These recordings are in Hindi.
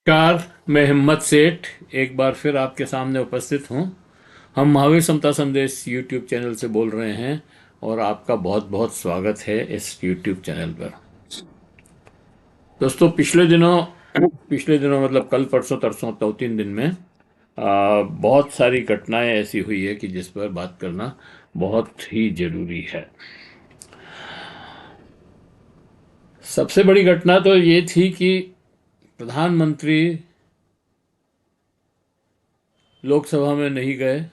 नमस्कार। मैं हिम्मत सेठ एक बार फिर आपके सामने उपस्थित हूँ। हम महावीर समता संदेश यूट्यूब चैनल से बोल रहे हैं और आपका बहुत बहुत स्वागत है इस यूट्यूब चैनल पर। दोस्तों, पिछले दिनों मतलब कल परसों तरसों 2-3 दिन में बहुत सारी घटनाएं ऐसी हुई है कि जिस पर बात करना बहुत ही जरूरी है। सबसे बड़ी घटना तो ये थी कि प्रधानमंत्री लोकसभा में नहीं गए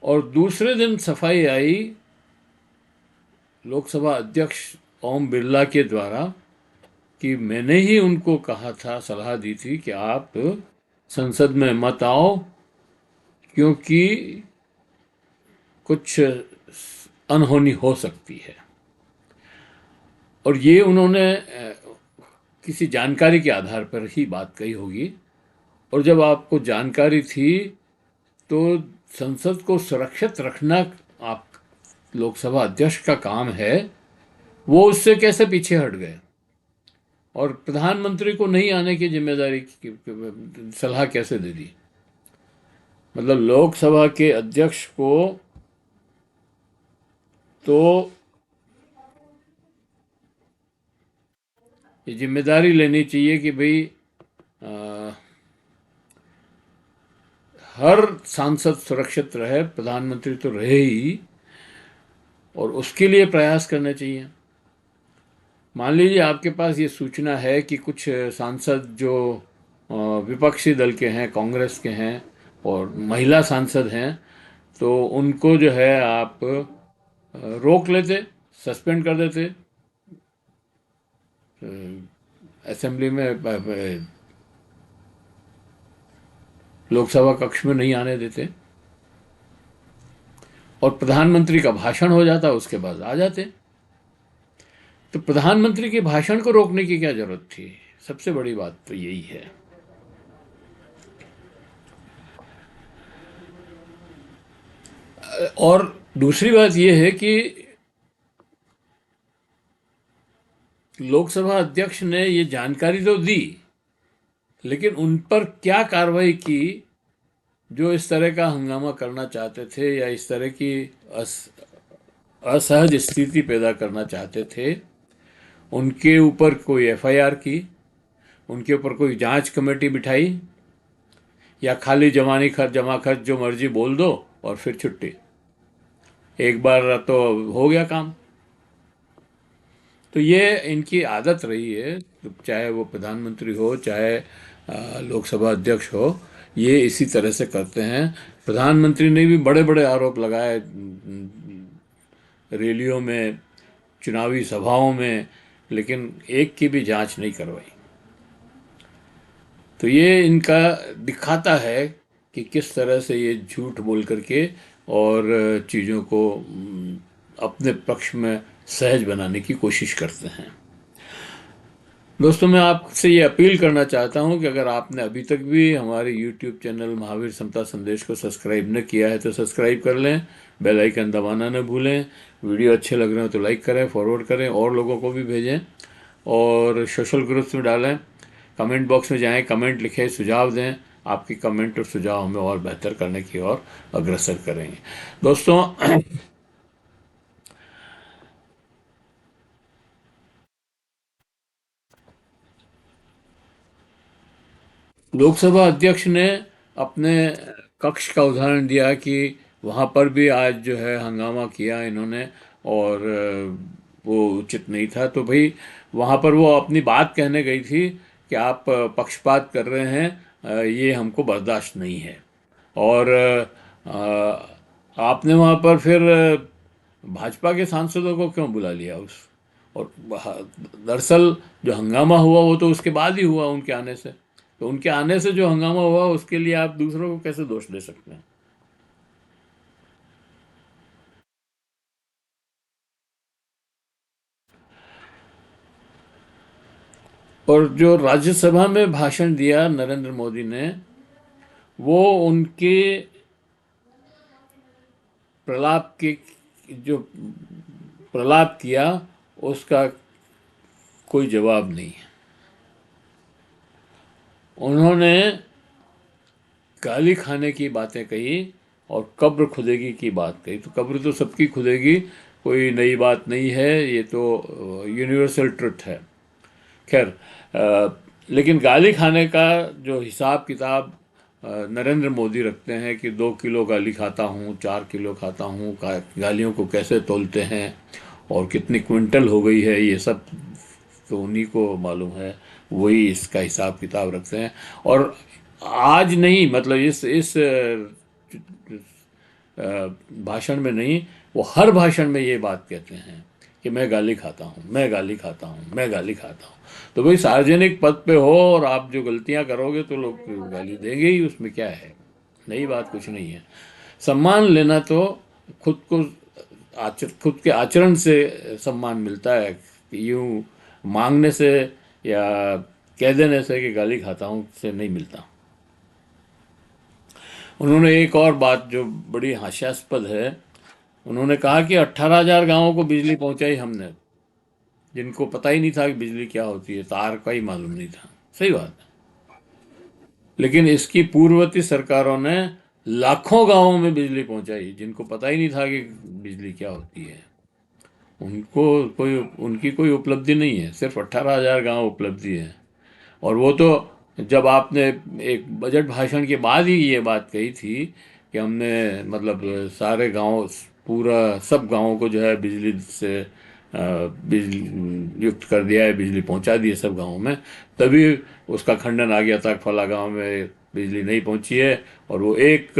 और दूसरे दिन सफाई आई लोकसभा अध्यक्ष ओम बिरला के द्वारा कि मैंने ही उनको कहा था, सलाह दी थी कि आप संसद में मत आओ क्योंकि कुछ अनहोनी हो सकती है। और ये उन्होंने किसी जानकारी के आधार पर ही बात कही होगी। और जब आपको जानकारी थी तो संसद को सुरक्षित रखना आप लोकसभा अध्यक्ष का काम है, वो उससे कैसे पीछे हट गए और प्रधानमंत्री को नहीं आने की जिम्मेदारी की सलाह कैसे दे दी। मतलब लोकसभा के अध्यक्ष को तो ये जिम्मेदारी लेनी चाहिए कि भाई आ, हर सांसद सुरक्षित रहे, प्रधानमंत्री तो रहे ही, और उसके लिए प्रयास करने चाहिए। मान लीजिए आपके पास ये सूचना है कि कुछ सांसद जो विपक्षी दल के हैं, कांग्रेस के हैं और महिला सांसद हैं, तो उनको जो है आप रोक लेते, सस्पेंड कर देते, असेंबली में लोकसभा कक्ष में नहीं आने देते और प्रधानमंत्री का भाषण हो जाता, उसके बाद आ जाते। तो प्रधानमंत्री के भाषण को रोकने की क्या जरूरत थी? सबसे बड़ी बात तो यही है। और दूसरी बात यह है कि लोकसभा अध्यक्ष ने ये जानकारी तो दी, लेकिन उन पर क्या कार्रवाई की जो इस तरह का हंगामा करना चाहते थे या इस तरह की असहज स्थिति पैदा करना चाहते थे। उनके ऊपर कोई एफआईआर की, उनके ऊपर कोई जांच कमेटी बिठाई, या खाली जमानी खर्च जमा खर्च जो मर्जी बोल दो और फिर छुट्टी, एक बार तो हो गया काम। तो ये इनकी आदत रही है, चाहे वो प्रधानमंत्री हो चाहे लोकसभा अध्यक्ष हो, ये इसी तरह से करते हैं। प्रधानमंत्री ने भी बड़े बड़े आरोप लगाए रैलियों में, चुनावी सभाओं में, लेकिन एक की भी जांच नहीं करवाई। तो ये इनका दिखाता है कि किस तरह से ये झूठ बोल करके और चीज़ों को अपने पक्ष में सहज बनाने की कोशिश करते हैं। दोस्तों, मैं आपसे ये अपील करना चाहता हूँ कि अगर आपने अभी तक भी हमारे YouTube चैनल महावीर समता संदेश को सब्सक्राइब न किया है तो सब्सक्राइब कर लें, बेल आइकन दबाना न भूलें। वीडियो अच्छे लग रहे हो तो लाइक करें, फॉरवर्ड करें, और लोगों को भी भेजें और सोशल ग्रुप्स में डालें। कमेंट बॉक्स में जाएं, कमेंट लिखें, सुझाव दें। आपके कमेंट और सुझाव हमें और बेहतर करने की ओर अग्रसर करेंगे। दोस्तों, लोकसभा अध्यक्ष ने अपने कक्ष का उदाहरण दिया कि वहाँ पर भी आज जो है हंगामा किया इन्होंने और वो उचित नहीं था। तो भाई वहाँ पर वो अपनी बात कहने गई थी कि आप पक्षपात कर रहे हैं, ये हमको बर्दाश्त नहीं है। और आपने वहाँ पर फिर भाजपा के सांसदों को क्यों बुला लिया उस? और दरअसल जो हंगामा हुआ वो तो उसके बाद ही हुआ, उनके आने से। तो उनके आने से जो हंगामा हुआ उसके लिए आप दूसरों को कैसे दोष दे सकते हैं? और जो राज्यसभा में भाषण दिया नरेंद्र मोदी ने, वो उनके प्रलाप के जो प्रलाप किया उसका कोई जवाब नहीं है। उन्होंने गाली खाने की बातें कही और कब्र खुदेगी की बात कही। तो कब्र तो सबकी खुदेगी, कोई नई बात नहीं है, ये तो यूनिवर्सल ट्रुथ है। खैर, लेकिन गाली खाने का जो हिसाब किताब नरेंद्र मोदी रखते हैं कि 2 किलो गाली खाता हूँ, 4 किलो खाता हूँ, गालियों को कैसे तोलते हैं और कितनी क्विंटल हो गई है, ये सब तो उन्हीं को मालूम है। वही इसका हिसाब किताब रखते हैं। और आज नहीं, मतलब इस भाषण में नहीं, वो हर भाषण में ये बात कहते हैं कि मैं गाली खाता हूँ, मैं गाली खाता हूँ, मैं गाली खाता हूँ। तो भाई, सार्वजनिक पद पे हो और आप जो गलतियां करोगे तो लोग गाली देंगे ही, उसमें क्या है, नई बात कुछ नहीं है। सम्मान लेना तो खुद को खुद के आचरण से सम्मान मिलता है, यूं मांगने से या कह देने से कि गाली खाता हूँ से नहीं मिलता। उन्होंने एक और बात जो बड़ी हास्यास्पद है, उन्होंने कहा कि 18,000 गांवों को बिजली पहुंचाई हमने, जिनको पता ही नहीं था कि बिजली क्या होती है, तार का ही मालूम नहीं था। सही बात है। लेकिन इसकी पूर्ववर्ती सरकारों ने लाखों गांवों में बिजली पहुंचाई, जिनको पता ही नहीं था कि बिजली क्या होती है। उनको कोई उनकी कोई उपलब्धि नहीं है, सिर्फ 18,000 गांव उपलब्धि है। और वो तो जब आपने एक बजट भाषण के बाद ही ये बात कही थी कि हमने मतलब सारे गांव, पूरा सब गांवों को जो है बिजली से बिजली युक्त कर दिया है, बिजली पहुंचा दी है सब गांवों में, तभी उसका खंडन आ गया था कि फला गांव में बिजली नहीं पहुंची है, और वो एक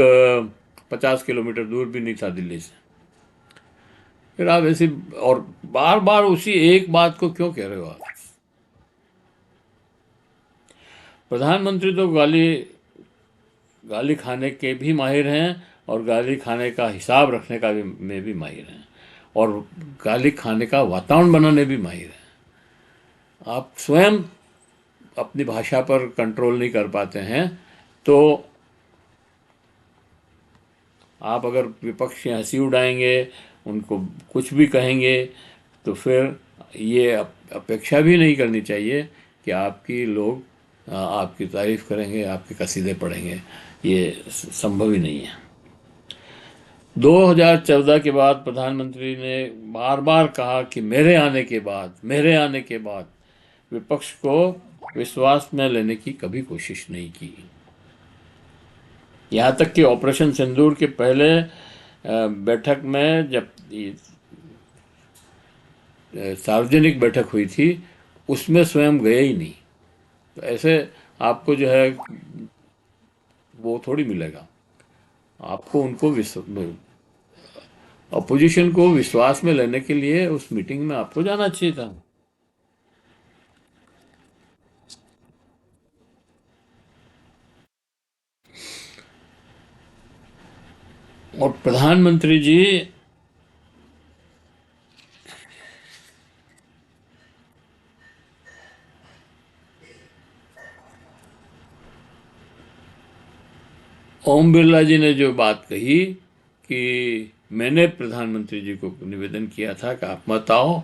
50 किलोमीटर दूर भी नहीं था दिल्ली से। फिर आप ऐसी और बार बार उसी एक बात को क्यों कह रहे हो आप? प्रधानमंत्री तो गाली गाली खाने के भी माहिर हैं और गाली खाने का हिसाब रखने का भी में भी माहिर हैं, और गाली खाने का वातावरण बनाने भी माहिर हैं। आप स्वयं अपनी भाषा पर कंट्रोल नहीं कर पाते हैं, तो आप अगर विपक्ष की हंसी उड़ाएंगे, उनको कुछ भी कहेंगे, तो फिर ये अपेक्षा भी नहीं करनी चाहिए कि आपकी लोग आपकी तारीफ करेंगे, आपके कसीदे पढ़ेंगे। ये संभव ही नहीं है। 2014 के बाद प्रधानमंत्री ने बार बार कहा कि मेरे आने के बाद विपक्ष को विश्वास में लेने की कभी कोशिश नहीं की। यहाँ तक कि ऑपरेशन सिंदूर के पहले बैठक में, जब सार्वजनिक बैठक हुई थी, उसमें स्वयं गए ही नहीं। तो ऐसे आपको जो है वो थोड़ी मिलेगा। आपको उनको अपोजिशन को विश्वास में लेने के लिए उस मीटिंग में आपको जाना चाहिए था। और प्रधानमंत्री जी ओम बिरला जी ने जो बात कही कि मैंने प्रधानमंत्री जी को निवेदन किया था कि आप मत आओ,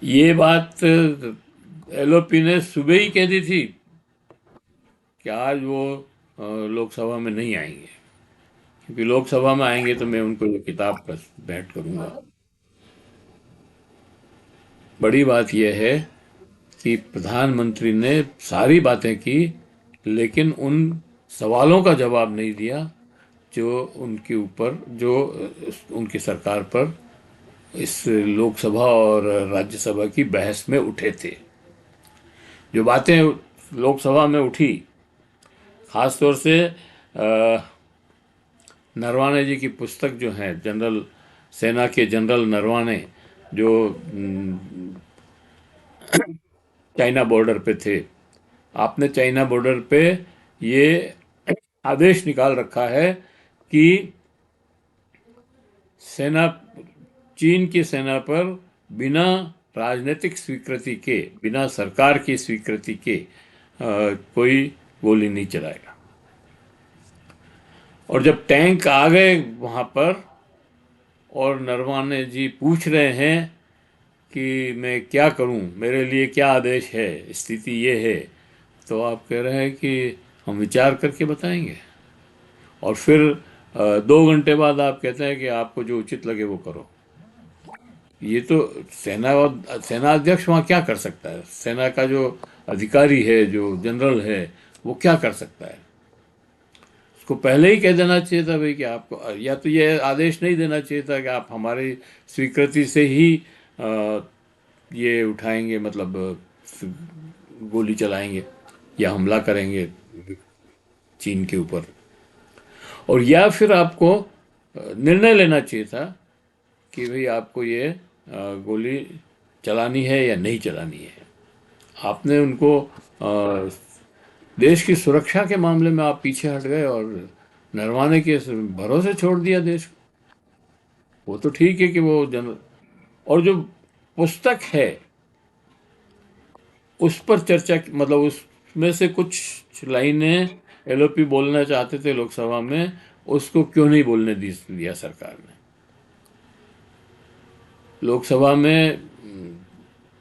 ये बात एलओपी ने सुबह ही कह दी थी कि आज वो लोकसभा में नहीं आएंगे, क्योंकि लोकसभा में आएंगे तो मैं उनको ये किताब पर भेंट करूंगा। बड़ी बात यह है कि प्रधानमंत्री ने सारी बातें की, लेकिन उन सवालों का जवाब नहीं दिया जो उनके ऊपर, जो उनकी सरकार पर इस लोकसभा और राज्यसभा की बहस में उठे थे। जो बातें लोकसभा में उठी, खासतौर से नरवाने जी की पुस्तक जो है, जनरल सेना के जनरल नरवाने, जो चाइना बॉर्डर पे थे। आपने चाइना बॉर्डर पे ये आदेश निकाल रखा है कि सेना, चीन की सेना पर बिना राजनीतिक स्वीकृति के, बिना सरकार की स्वीकृति के कोई गोली नहीं चलाएगा। और जब टैंक आ गए वहां पर और नरवाने जी पूछ रहे हैं कि मैं क्या करूं, मेरे लिए क्या आदेश है, स्थिति ये है, तो आप कह रहे हैं कि हम विचार करके बताएंगे। और फिर 2 घंटे बाद आप कहते हैं कि आपको जो उचित लगे वो करो। ये तो सेना और सेना अध्यक्ष वहाँ क्या कर सकता है? सेना का जो अधिकारी है, जो जनरल है, वो क्या कर सकता है? उसको पहले ही कह देना चाहिए था भाई कि आपको, या तो ये आदेश नहीं देना चाहिए था कि आप हमारी स्वीकृति से ही अ, ये उठाएंगे, मतलब गोली चलाएंगे या हमला करेंगे चीन के ऊपर। और या फिर आपको निर्णय लेना चाहिए था कि भाई आपको ये गोली चलानी है या नहीं चलानी है। आपने उनको देश की सुरक्षा के मामले में आप पीछे हट गए और नरवाने के भरोसे छोड़ दिया देश को। वो तो ठीक है कि वो जन, और जो पुस्तक है उस पर चर्चा, मतलब उसमें से कुछ लाइनें एलओपी बोलना चाहते थे लोकसभा में, उसको क्यों नहीं बोलने दिया सरकार ने? लोकसभा में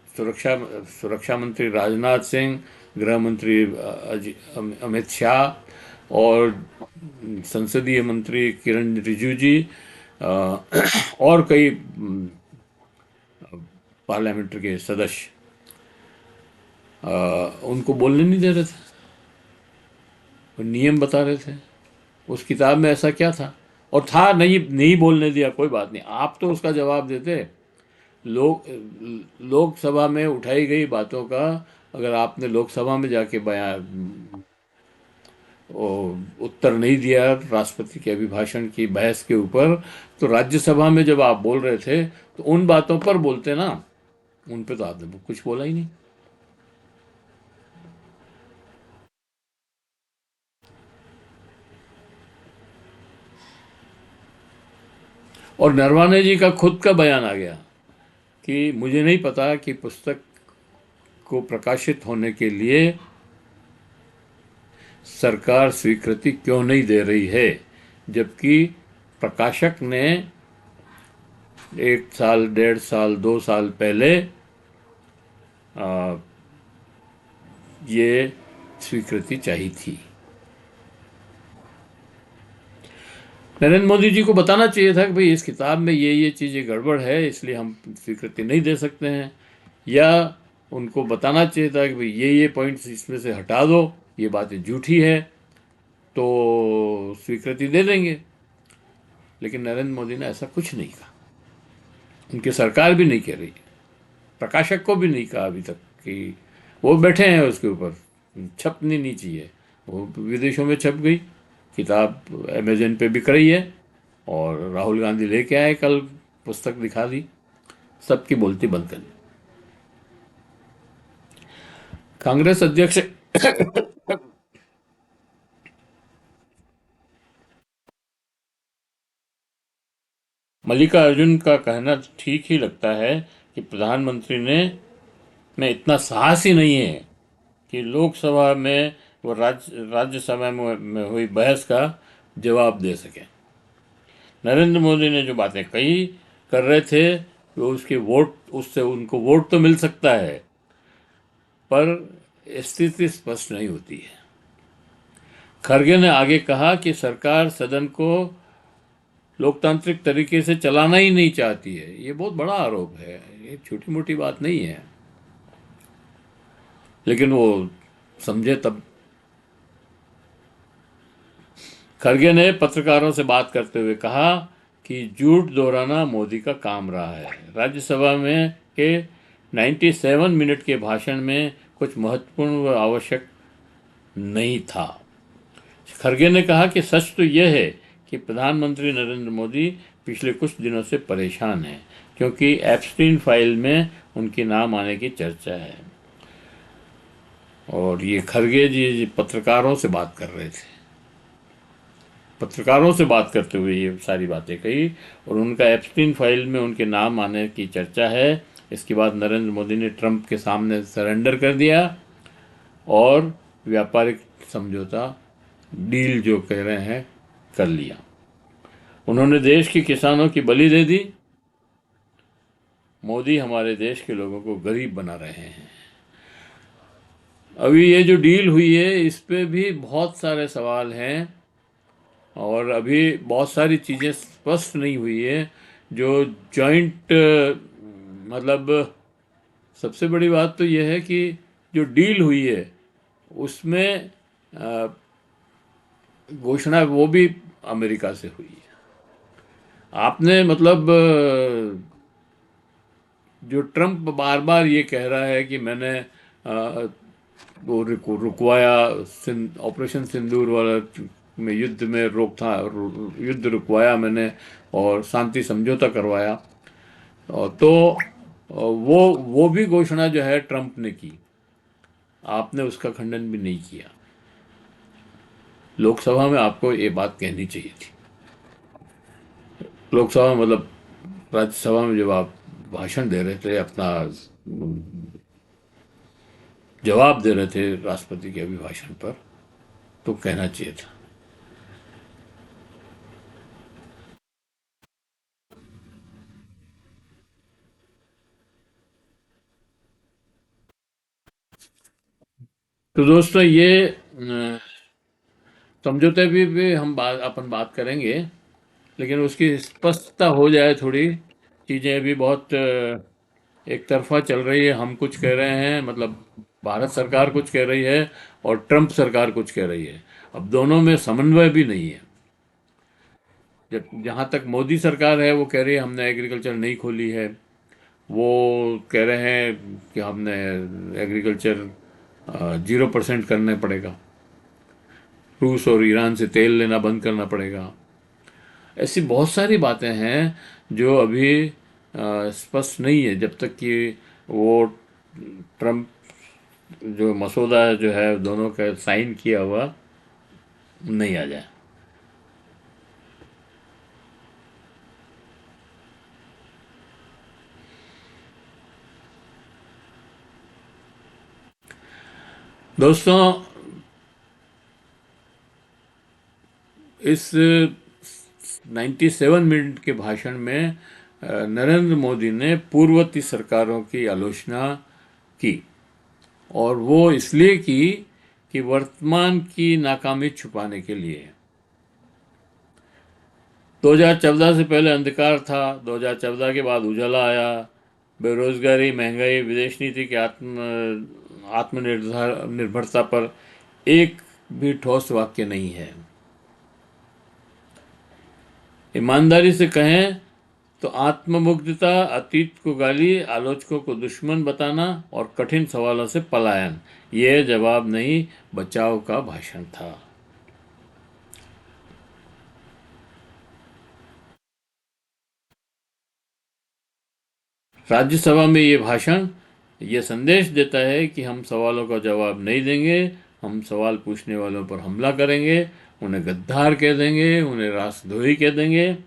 सुरक्षा सुरक्षा मंत्री राजनाथ सिंह, गृह मंत्री अमित शाह और संसदीय मंत्री किरण रिजिजू जी, अ, और कई पार्लियामेंट के सदस्य उनको बोलने नहीं दे रहे थे। वो नियम बता रहे थे। उस किताब में ऐसा क्या था? और था नहीं, नहीं बोलने दिया, कोई बात नहीं, आप तो उसका जवाब देते। लोक लोकसभा में उठाई गई बातों का अगर आपने लोकसभा में जाके बयान उत्तर नहीं दिया राष्ट्रपति के अभिभाषण की बहस के ऊपर, तो राज्यसभा में जब आप बोल रहे थे तो उन बातों पर बोलते ना। उन पे तो आपने कुछ बोला ही नहीं। और नरवाने जी का खुद का बयान आ गया कि मुझे नहीं पता कि पुस्तक को प्रकाशित होने के लिए सरकार स्वीकृति क्यों नहीं दे रही है, जबकि प्रकाशक ने 1 साल, 1.5 साल, 2 साल पहले आ, ये स्वीकृति चाहिए थी। नरेंद्र मोदी जी को बताना चाहिए था कि भाई इस किताब में ये चीज़ें गड़बड़ है, इसलिए हम स्वीकृति नहीं दे सकते हैं। या उनको बताना चाहिए था कि भाई ये पॉइंट्स इसमें से हटा दो, ये बातें झूठी है, तो स्वीकृति दे देंगे। लेकिन नरेंद्र मोदी ने ऐसा कुछ नहीं कहा। उनकी सरकार भी नहीं कह रही, प्रकाशक को भी नहीं कहा अभी तक कि वो बैठे हैं उसके ऊपर, छपनी नहीं चाहिए। वो विदेशों में छप गई किताब, अमेजन पे बिक रही है, और राहुल गांधी लेके आए कल, पुस्तक दिखा दी, सबकी बोलती बंद कर दी। कांग्रेस अध्यक्ष मल्लिकार्जुन का कहना ठीक ही लगता है कि प्रधानमंत्री ने में इतना साहस ही नहीं है कि लोकसभा में वो राज्यसभा में हुई बहस का जवाब दे सके। नरेंद्र मोदी ने जो बातें कही कर रहे थे, वो उसके वोट, उससे उनको वोट तो मिल सकता है, पर स्थिति स्पष्ट नहीं होती है। खरगे ने आगे कहा कि सरकार सदन को लोकतांत्रिक तरीके से चलाना ही नहीं चाहती है। ये बहुत बड़ा आरोप है, ये छोटी मोटी बात नहीं है। लेकिन वो समझे तब। खरगे ने पत्रकारों से बात करते हुए कहा कि झूठ दोहराना मोदी का काम रहा है। राज्यसभा में के 97 मिनट के भाषण में कुछ महत्वपूर्ण व आवश्यक नहीं था। खरगे ने कहा कि सच तो यह है कि प्रधानमंत्री नरेंद्र मोदी पिछले कुछ दिनों से परेशान हैं, क्योंकि एप्स्टीन फाइल में उनके नाम आने की चर्चा है। और ये खरगे जी पत्रकारों से बात कर रहे थे, पत्रकारों से बात करते हुए ये सारी बातें कही, और उनका एप्स्टीन फाइल में उनके नाम आने की चर्चा है। इसके बाद नरेंद्र मोदी ने ट्रंप के सामने सरेंडर कर दिया और व्यापारिक समझौता, डील जो कह रहे हैं, कर लिया। उन्होंने देश के किसानों की बलि दे दी। मोदी हमारे देश के लोगों को गरीब बना रहे हैं। अभी ये जो डील हुई है इस पे भी बहुत सारे सवाल हैं, और अभी बहुत सारी चीज़ें स्पष्ट नहीं हुई है। जो जॉइंट मतलब सबसे बड़ी बात तो यह है कि जो डील हुई है उसमें अ, घोषणा वो भी अमेरिका से हुई है। आपने मतलब जो ट्रम्प बार बार ये कह रहा है कि मैंने वो रुकवाया, ऑपरेशन सिंदूर वाला में युद्ध में युद्ध रुकवाया मैंने और शांति समझौता करवाया, तो वो भी घोषणा जो है ट्रम्प ने की, आपने उसका खंडन भी नहीं किया। लोकसभा में आपको ये बात कहनी चाहिए थी। लोकसभा मतलब राज्यसभा में जब आप भाषण दे रहे थे, अपना जवाब दे रहे थे राष्ट्रपति के अभिभाषण पर, तो कहना चाहिए था। तो दोस्तों ये समझौते भी हम अपन बात करेंगे, लेकिन उसकी स्पष्टता हो जाए थोड़ी। चीज़ें अभी बहुत एक तरफा चल रही है, हम कुछ कह रहे हैं, मतलब भारत सरकार कुछ कह रही है और ट्रम्प सरकार कुछ कह रही है। अब दोनों में समन्वय भी नहीं है। जब जहाँ तक मोदी सरकार है वो कह रही है हमने एग्रीकल्चर नहीं खोली है, वो कह रहे हैं कि हमने एग्रीकल्चर 0% करने पड़ेगा, रूस और ईरान से तेल लेना बंद करना पड़ेगा। ऐसी बहुत सारी बातें हैं जो अभी स्पष्ट नहीं है, जब तक कि वो ट्रम्प जो मसौदा जो है दोनों का साइन किया हुआ नहीं आ जाए। दोस्तों इस 97 मिनट के भाषण में नरेंद्र मोदी ने पूर्ववर्ती सरकारों की आलोचना की, और वो इसलिए की कि वर्तमान की नाकामी छुपाने के लिए। 2014 से पहले अंधकार था, 2014 के बाद उजाला आया। बेरोजगारी, महंगाई, विदेश नीति की आत्मनिर्भर निर्भरता पर एक भी ठोस वाक्य नहीं है। ईमानदारी से कहें तो आत्ममुग्धता, अतीत को गाली, आलोचकों को दुश्मन बताना और कठिन सवालों से पलायन, यह जवाब नहीं, बचाव का भाषण था। राज्यसभा में ये भाषण ये संदेश देता है कि हम सवालों का जवाब नहीं देंगे, हम सवाल पूछने वालों पर हमला करेंगे, उन्हें गद्दार कह देंगे, उन्हें राष्ट्रद्रोही कह देंगे,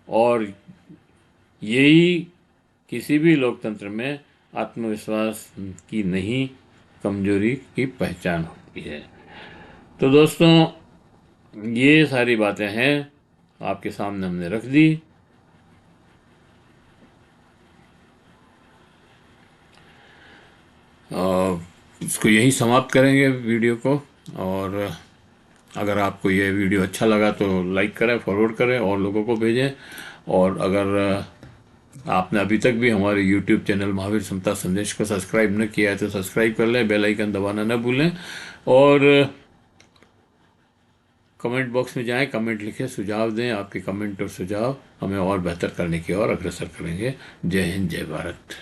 और यही किसी भी लोकतंत्र में आत्मविश्वास की नहीं, कमजोरी की पहचान होती है। तो दोस्तों ये सारी बातें हैं, आपके सामने हमने रख दी। इसको यहीं समाप्त करेंगे वीडियो को, और अगर आपको ये वीडियो अच्छा लगा तो लाइक करें, फॉरवर्ड करें और लोगों को भेजें। और अगर आपने अभी तक भी हमारे यूट्यूब चैनल महावीर समता संदेश को सब्सक्राइब न किया है तो सब्सक्राइब कर लें, बेल आइकन दबाना न भूलें, और कमेंट बॉक्स में जाएं, कमेंट लिखें, सुझाव दें। आपके कमेंट और सुझाव हमें और बेहतर करने की ओर अग्रसर करेंगे। जय हिंद, जय भारत।